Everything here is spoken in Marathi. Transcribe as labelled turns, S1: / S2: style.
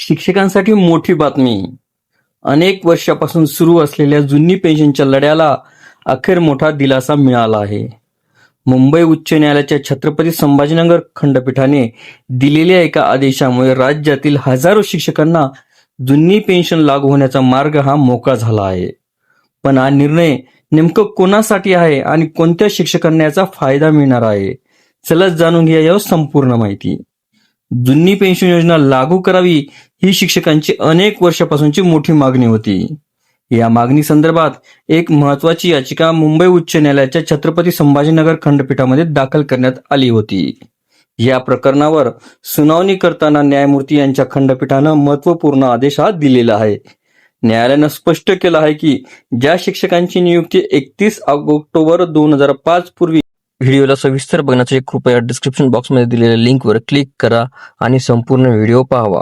S1: शिक्षकांसाठी मोठी बातमी. अनेक वर्षापासून सुरू असलेल्या जुनी पेन्शनच्या लढ्याला अखेर मोठा दिलासा मिळाला आहे. मुंबई उच्च न्यायालयाच्या छत्रपती संभाजीनगर खंडपीठाने दिलेल्या एका आदेशामुळे राज्यातील हजारो शिक्षकांना जुनी पेन्शन लागू होण्याचा मार्ग हा मोकळा झाला आहे. पण हा निर्णय नेमकं कोणासाठी आहे आणि कोणत्या शिक्षकांना याचा फायदा मिळणार आहे? चला जाणून घ्या यावर संपूर्ण माहिती. जुनी पेन्शन योजना लागू करावी ही शिक्षकांची अनेक वर्षापासूनची मोठी मागणी होती. या मागणी संदर्भात एक महत्वाची याचिका मुंबई उच्च न्यायालयाच्या छत्रपती संभाजीनगर खंडपीठामध्ये दाखल करण्यात आली होती. या प्रकरणावर सुनावणी करताना न्यायमूर्ती यांच्या खंडपीठानं महत्वपूर्ण आदेश हा दिलेला आहे. न्यायालयानं स्पष्ट केलं आहे की ज्या शिक्षकांची नियुक्ती 31 ऑक्टोबर 2005 पूर्वी. व्हिडिओला सविस्तर बघण्यासाठी कृपया डिस्क्रिप्शन बॉक्समध्ये दिलेल्या लिंकवर क्लिक करा आणि संपूर्ण व्हिडिओ पाहावा.